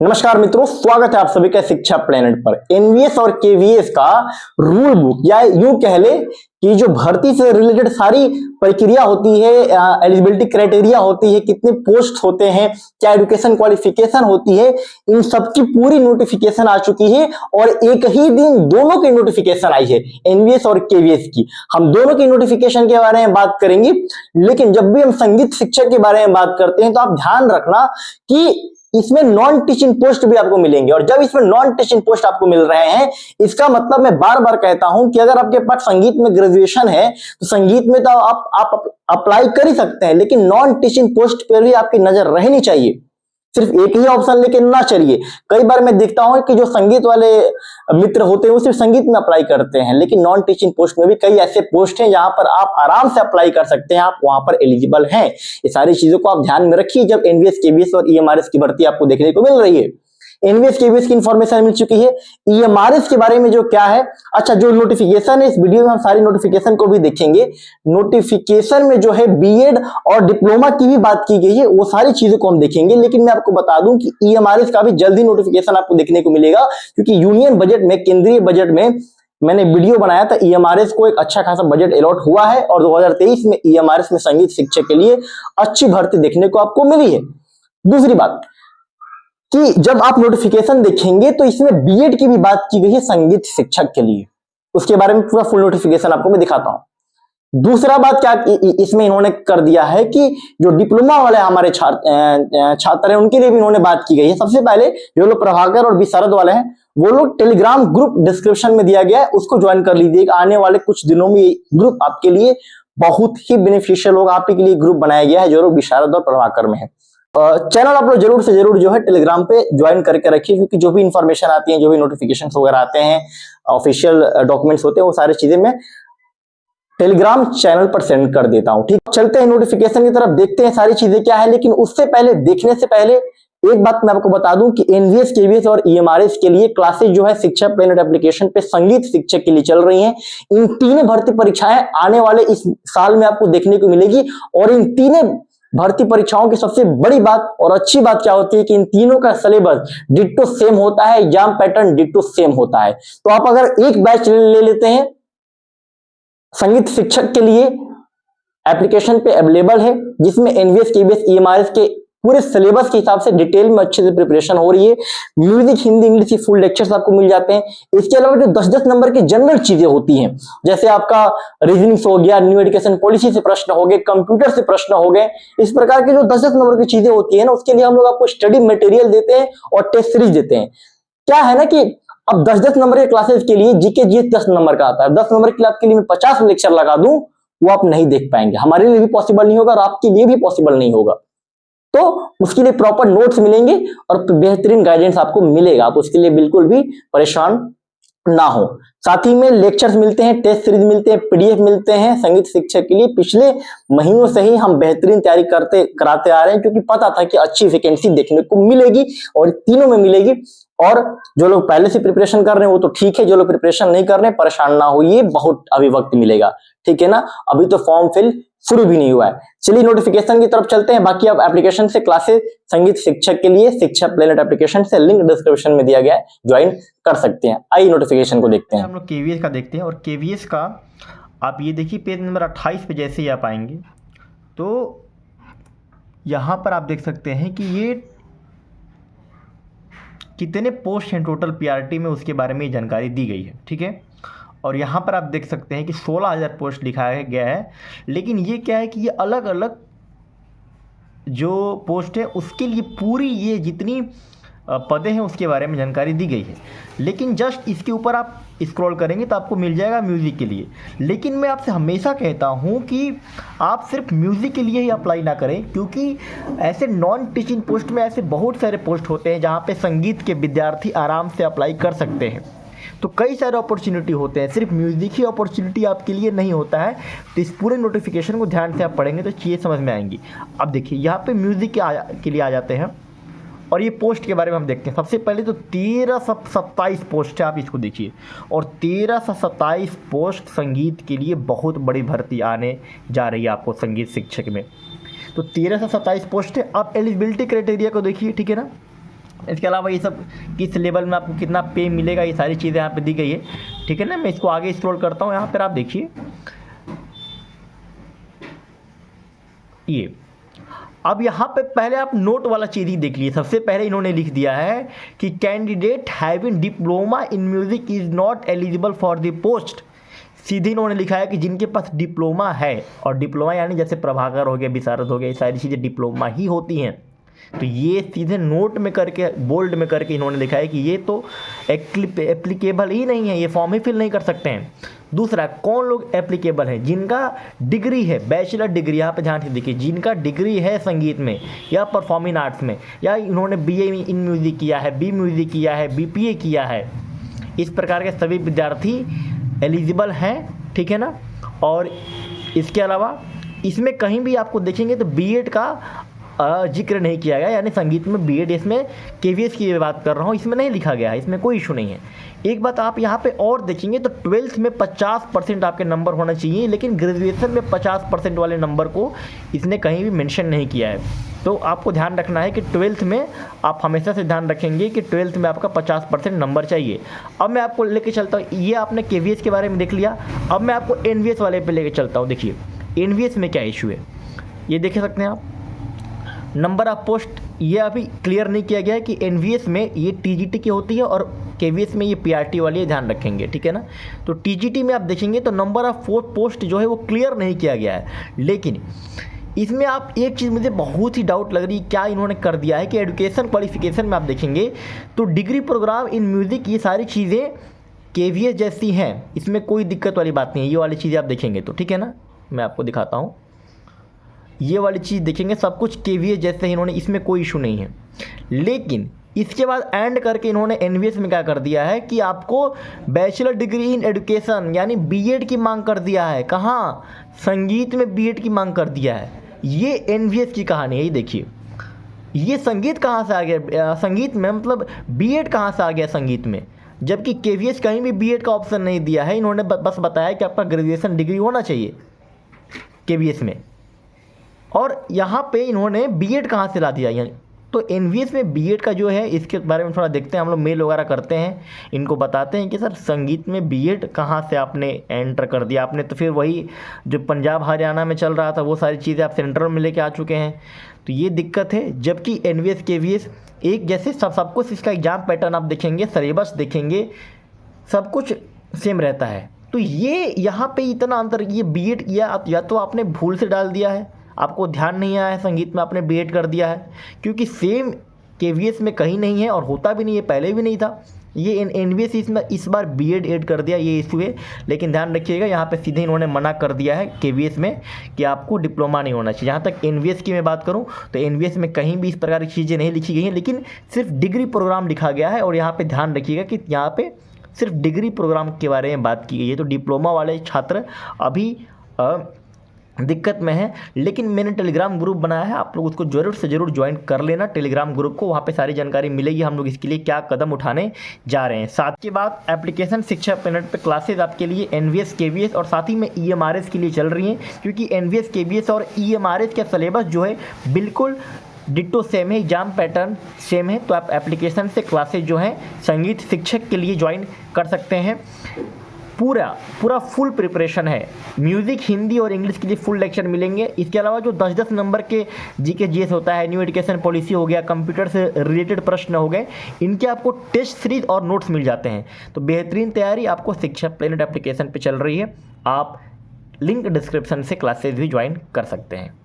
नमस्कार मित्रों, स्वागत है आप सभी का शिक्षा प्लेनेट पर। एनवीएस और केवीएस का रूल बुक या यूं कह ले कि जो भर्ती से रिलेटेड सारी प्रक्रिया होती है, एलिजिबिलिटी क्राइटेरिया होती है, कितने पोस्ट होते हैं, क्या एजुकेशन क्वालिफिकेशन होती है, इन सब की पूरी नोटिफिकेशन आ चुकी है और एक ही दिन दोनों की नोटिफिकेशन आई है, एनवीएस और केवीएस की। हम दोनों की नोटिफिकेशन के बारे में बात करेंगे, लेकिन जब भी हम संगीत शिक्षक के बारे में बात करते हैं तो आप ध्यान रखना कि इसमें नॉन टीचिंग पोस्ट भी आपको मिलेंगे। और जब इसमें नॉन टीचिंग पोस्ट आपको मिल रहे हैं, इसका मतलब मैं बार बार कहता हूं कि अगर आपके पास संगीत में ग्रेजुएशन है तो संगीत में तो आप अप्लाई कर ही सकते हैं, लेकिन नॉन टीचिंग पोस्ट पर भी आपकी नजर रहनी चाहिए। सिर्फ एक ही ऑप्शन लेके ना चलिए। कई बार मैं देखता हूं कि जो संगीत वाले मित्र होते हैं वो सिर्फ संगीत में अप्लाई करते हैं, लेकिन नॉन टीचिंग पोस्ट में भी कई ऐसे पोस्ट हैं जहां पर आप आराम से अप्लाई कर सकते हैं, आप वहां पर एलिजिबल हैं। ये सारी चीजों को आप ध्यान में रखिए जब एनवीएस केवीएस और ईएमआरएस की भर्ती आपको देखने को मिल रही है। एनवीएस केवीएस की इंफॉर्मेशन मिल चुकी है। ईएमआरएस के बारे में जो क्या है, अच्छा जो नोटिफिकेशन है, इस वीडियो में हम सारी नोटिफिकेशन को भी देखेंगे। नोटिफिकेशन में जो है बीएड और डिप्लोमा की भी बात की गई है, वो सारी चीजों को हम देखेंगे। लेकिन मैं आपको बता दूं कि ईएमआरएस का भी जल्दी नोटिफिकेशन आपको देखने को मिलेगा, क्योंकि यूनियन बजट में, केंद्रीय बजट में मैंने वीडियो बनाया था, ईएमआरएस को एक अच्छा खासा बजट अलॉट हुआ है और 2023 में ईएमआरएस में संगीत शिक्षक के लिए अच्छी भर्ती देखने को आपको मिली है। दूसरी बात कि जब आप नोटिफिकेशन देखेंगे तो इसमें बीएड की भी बात की गई है संगीत शिक्षक के लिए, उसके बारे में पूरा फुल नोटिफिकेशन आपको मैं दिखाता हूं। दूसरा बात क्या इसमें इन्होंने कर दिया है कि जो डिप्लोमा वाले हमारे छात्र हैं उनके लिए भी इन्होंने बात की गई है। सबसे पहले जो लोग प्रभाकर और विशारद वाले हैं वो लोग टेलीग्राम ग्रुप डिस्क्रिप्शन में दिया गया है, उसको ज्वाइन कर लीजिएगा। आने वाले कुछ दिनों में ये ग्रुप आपके लिए बहुत ही बेनिफिशियल होगा। आपके लिए ग्रुप बनाया गया है जो लोग विशारद और प्रभाकर में है। चैनल आप लोग जरूर से जरूर जो है टेलीग्राम पे ज्वाइन करके रखिए, क्योंकि जो भी इंफॉर्मेशन आती है, जो भी नोटिफिकेशन वगैरह आते हैं, ऑफिशियल डॉक्यूमेंट्स होते हैं, वो सारी चीजें मैं टेलीग्राम चैनल पर सेंड कर देता हूं। ठीक, चलते हैं नोटिफिकेशन की तरफ, देखते हैं सारी चीजें क्या है। लेकिन उससे पहले, देखने से पहले एक बात मैं आपको बता दूं कि एनवीएस केवीएस और ईएमआरएस के लिए क्लासेस जो है शिक्षा प्लेनेट एप्लीकेशन पे संगीत शिक्षक के लिए चल रही हैं। इन तीनों भर्ती परीक्षाएं आने वाले इस साल में आपको देखने को मिलेगी और इन तीनों भर्ती परीक्षाओं की सबसे बड़ी बात और अच्छी बात क्या होती है कि इन तीनों का सिलेबस डिट्टो सेम होता है, एग्जाम पैटर्न डिट्टो सेम होता है। तो आप अगर एक बैच ले लेते हैं संगीत शिक्षक के लिए, एप्लीकेशन पे अवेलेबल है, जिसमें एनवीएस केवीएस ईएमआरएस के पूरे सिलेबस के हिसाब से डिटेल में अच्छे से प्रिपरेशन हो रही है। म्यूजिक, हिंदी, इंग्लिश की फुल लेक्चर्स आपको मिल जाते हैं। इसके अलावा जो 10-10 नंबर की जनरल चीजें होती हैं, जैसे आपका रीजनिंग हो गया, न्यू एजुकेशन पॉलिसी से प्रश्न हो गए, कंप्यूटर से प्रश्न हो गए, इस प्रकार की जो 10-10 नंबर की चीजें होती है ना, उसके लिए हम लोग आपको स्टडी मटेरियल देते हैं और टेस्ट सीरीज देते हैं। क्या है ना कि अब 10-10 नंबर के क्लासेस के लिए जीके जीएस 10 नंबर का आता है, 10 नंबर के लिए आपके लिए मैं 50 लेक्चर लगा दूं, वो आप नहीं देख पाएंगे। हमारे लिए भी पॉसिबल नहीं होगा और आपके लिए भी पॉसिबल नहीं होगा। तो उसके लिए प्रॉपर नोट्स मिलेंगे और बेहतरीन गाइडेंस आपको मिलेगा। आप उसके लिए बिल्कुल भी परेशान ना हो। साथ ही में लेक्चर्स मिलते हैं, टेस्ट सीरीज मिलते हैं, पीडीएफ मिलते हैं। संगीत शिक्षक के लिए पिछले महीनों से ही हम बेहतरीन तैयारी कराते आ रहे हैं, क्योंकि पता था कि अच्छी वैकेंसी देखने को मिलेगी और तीनों में मिलेगी। और जो लोग पहले से प्रिपरेशन कर रहे हैं वो तो ठीक है, जो लोग प्रिपरेशन नहीं कर रहे हैं परेशान ना होइए, बहुत अभी वक्त मिलेगा, ठीक है ना। अभी तो फॉर्म फिल शुरू भी नहीं हुआ है। चलिए नोटिफिकेशन की तरफ चलते हैं। बाकी आप एप्लीकेशन से क्लासेस संगीत शिक्षक के लिए शिक्षा प्लेनेट एप्लीकेशन से लिंक डिस्क्रिप्शन में दिया गया है, ज्वाइन कर सकते हैं। आइए नोटिफिकेशन को देखते हैं। हम लोग केवीएस का देखते हैं। और केवीएस का आप ये देखिए पेज नंबर 28 पे जैसे ही आप आएंगे तो यहाँ पर आप देख सकते हैं कि ये कितने पोस्ट हैं टोटल पीआरटी में, उसके बारे में जानकारी दी गई है, ठीक है। और यहाँ पर आप देख सकते हैं कि 16,000 पोस्ट लिखाया गया है। लेकिन ये क्या है कि ये अलग अलग जो पोस्ट है उसके लिए पूरी ये जितनी पदें हैं उसके बारे में जानकारी दी गई है। लेकिन जस्ट इसके ऊपर आप स्क्रॉल करेंगे तो आपको मिल जाएगा म्यूज़िक के लिए। लेकिन मैं आपसे हमेशा कहता हूँ कि आप सिर्फ म्यूज़िक के लिए ही अप्लाई ना करें, क्योंकि ऐसे नॉन टीचिंग पोस्ट में ऐसे बहुत सारे पोस्ट होते हैं जहाँ पे संगीत के विद्यार्थी आराम से अप्लाई कर सकते हैं। तो कई सारे अपॉर्चुनिटी होते हैं, सिर्फ म्यूज़िक ही अपॉर्चुनिटी आपके लिए नहीं होता है। तो इस पूरे नोटिफिकेशन को ध्यान से आप पढ़ेंगे तो चीज़ें समझ में आएंगी। अब देखिए यहाँ पे म्यूज़िक के लिए आ जाते हैं और ये पोस्ट के बारे में हम देखते हैं। सबसे पहले तो 13 से 27 पोस्ट है, आप इसको देखिए। और 13 से 27 पोस्ट संगीत के लिए बहुत बड़ी भर्ती आने जा रही है आपको संगीत शिक्षक में। तो 13 से 27 पोस्ट है। आप एलिजिबिलिटी क्राइटेरिया को देखिए, ठीक है ना। इसके अलावा ये सब किस लेवल में आपको कितना पे मिलेगा, ये सारी चीज़ें यहाँ पे दी गई है, ठीक है ना। मैं इसको आगे स्क्रॉल करता हूँ, यहाँ पर आप देखिए ये। अब यहाँ पे पहले आप नोट वाला चीज़ ही देख लीजिए। सबसे पहले इन्होंने लिख दिया है कि candidate having diploma in music is not eligible for the post. सीधे इन्होंने लिखा है कि जिनके पास डिप्लोमा है, और डिप्लोमा यानी जैसे प्रभाकर हो गया, विशारद हो गया, ये सारी चीज़ें डिप्लोमा ही होती हैं। तो ये सीधे नोट में करके बोल्ड में करके इन्होंने लिखा है कि ये तो एप्लीकेबल ही नहीं है, ये फॉर्म ही फिल नहीं कर सकते हैं। दूसरा, कौन लोग एप्लीकेबल हैं? जिनका डिग्री है, बैचलर डिग्री, यहाँ पे ध्यान से देखिए, जिनका डिग्री है संगीत में या परफॉर्मिंग आर्ट्स में, या इन्होंने बीए इन म्यूज़िक किया है, बी म्यूज़िक किया है, बीपीए किया है, इस प्रकार के सभी विद्यार्थी एलिजिबल हैं, ठीक है ना। और इसके अलावा इसमें कहीं भी आपको देखेंगे तो बीएड का जिक्र नहीं किया गया, यानी संगीत में बीएड, इसमें केवीएस की बात कर रहा हूँ, इसमें नहीं लिखा गया है, इसमें कोई इशू नहीं है। एक बात आप यहाँ पे और देखेंगे तो 12th में 50% आपके नंबर होना चाहिए, लेकिन ग्रेजुएशन में 50% वाले नंबर को इसने कहीं भी मेंशन नहीं किया है। तो आपको ध्यान रखना है कि 12th में आप हमेशा से ध्यान रखेंगे कि 12th में आपका 50% नंबर चाहिए। अब मैं आपको लेके चलता हूँ, ये आपने केवीएस के बारे में देख लिया, अब मैं आपको एनवीएस वाले पे लेके चलता हूँ। देखिए एनवीएस में क्या इशू है, ये देख सकते हैं आप, नंबर ऑफ पोस्ट ये अभी क्लियर नहीं किया गया है कि एनवीएस में ये टीजीटी की होती है और केवीएस में ये पीआरटी वाली है, ध्यान रखेंगे, ठीक है ना। तो टीजीटी में आप देखेंगे तो नंबर ऑफ पोस्ट जो है वो क्लियर नहीं किया गया है, लेकिन इसमें आप एक चीज़ मुझे बहुत ही डाउट लग रही है, क्या इन्होंने कर दिया है कि एजुकेशन क्वालिफिकेशन में आप देखेंगे तो डिग्री प्रोग्राम इन म्यूज़िक, ये सारी चीज़ें केवीएस जैसी हैं, इसमें कोई दिक्कत वाली बात नहीं है। ये वाली चीज़ें आप देखेंगे तो, ठीक है ना, मैं आपको दिखाता हूँ, ये वाली चीज़ देखेंगे सब कुछ केवीएस जैसे ही इन्होंने, इसमें कोई इशू नहीं है। लेकिन इसके बाद एंड करके इन्होंने एनवीएस में क्या कर दिया है कि आपको बैचलर डिग्री इन एजुकेशन यानी बीएड की मांग कर दिया है। कहाँ? संगीत में बीएड की मांग कर दिया है। ये एनवीएस की कहानी है। ये देखिए, ये संगीत कहाँ से आ गया, संगीत में मतलब बीएड कहाँ से आ गया संगीत में, जबकि केवीएस कहीं भी बीएड का ऑप्शन नहीं दिया है। इन्होंने बस बताया कि आपका ग्रेजुएशन डिग्री होना चाहिए केवीएस में, और यहाँ पे इन्होंने बीएड कहाँ से ला दिया। यानी तो एनवीएस में बीएड का जो है, इसके बारे में थोड़ा देखते हैं, हम लोग मेल वगैरह करते हैं, इनको बताते हैं कि सर संगीत में बीएड कहाँ से आपने एंटर कर दिया। आपने तो फिर वही जो पंजाब हरियाणा में चल रहा था वो सारी चीज़ें आप सेंट्रल में लेके आ चुके हैं, तो ये दिक्कत है। जबकि एनवीएस केवीएस एक जैसे सब कुछ, इसका एग्जाम पैटर्न आप देखेंगे, सिलेबस देखेंगे, सब कुछ सेम रहता है। तो ये यहाँ पे इतना अंतर, ये बीएड या तो आपने भूल से डाल दिया है, आपको ध्यान नहीं आया है, संगीत में आपने बीएड कर दिया है, क्योंकि सेम केवीएस में कहीं नहीं है और होता भी नहीं है, पहले भी नहीं था। ये एनवीएस इसमें इस बार बीएड ऐड कर दिया, ये इशू है। लेकिन ध्यान रखिएगा, यहाँ पे सीधे इन्होंने मना कर दिया है केवीएस में कि आपको डिप्लोमा नहीं होना चाहिए। जहाँ तक एनवीएस की मैं बात करूँ तो एनवीएस में कहीं भी इस प्रकार की चीज़ें नहीं लिखी गई हैं, लेकिन सिर्फ डिग्री प्रोग्राम लिखा गया है। और यहाँ पर ध्यान रखिएगा कि यहाँ पर सिर्फ डिग्री प्रोग्राम के बारे में बात की गई है। तो डिप्लोमा वाले छात्र अभी दिक्कत में है। लेकिन मैंने टेलीग्राम ग्रुप बनाया है, आप लोग उसको ज़रूर से ज़रूर ज्वाइन कर लेना टेलीग्राम ग्रुप को, वहाँ पे सारी जानकारी मिलेगी, हम लोग इसके लिए क्या कदम उठाने जा रहे हैं। साथ के बाद एप्लीकेशन शिक्षा प्लेनेट पे क्लासेज आपके लिए एनवीएस केवीएस और साथ ही में ईएमआरएस के लिए चल रही हैं, क्योंकि एनवीएस केवीएस और ईएमआरएस का सिलेबस जो है बिल्कुल डिट्टो सेम है, एग्जाम पैटर्न सेम है। तो आप एप्लीकेशन से क्लासेज जो हैं संगीत शिक्षक के लिए ज्वाइन कर सकते हैं। पूरा फुल प्रिपरेशन है, म्यूज़िक, हिंदी और इंग्लिश के लिए फुल लेक्चर मिलेंगे। इसके अलावा जो 10-10 नंबर के जीके जीएस होता है, न्यू एजुकेशन पॉलिसी हो गया, कंप्यूटर से रिलेटेड प्रश्न हो गए, इनके आपको टेस्ट सीरीज और नोट्स मिल जाते हैं। तो बेहतरीन तैयारी आपको शिक्षा प्लेनेट एप्लीकेशन पे चल रही है। आप लिंक डिस्क्रिप्शन से क्लासेज भी ज्वाइन कर सकते हैं।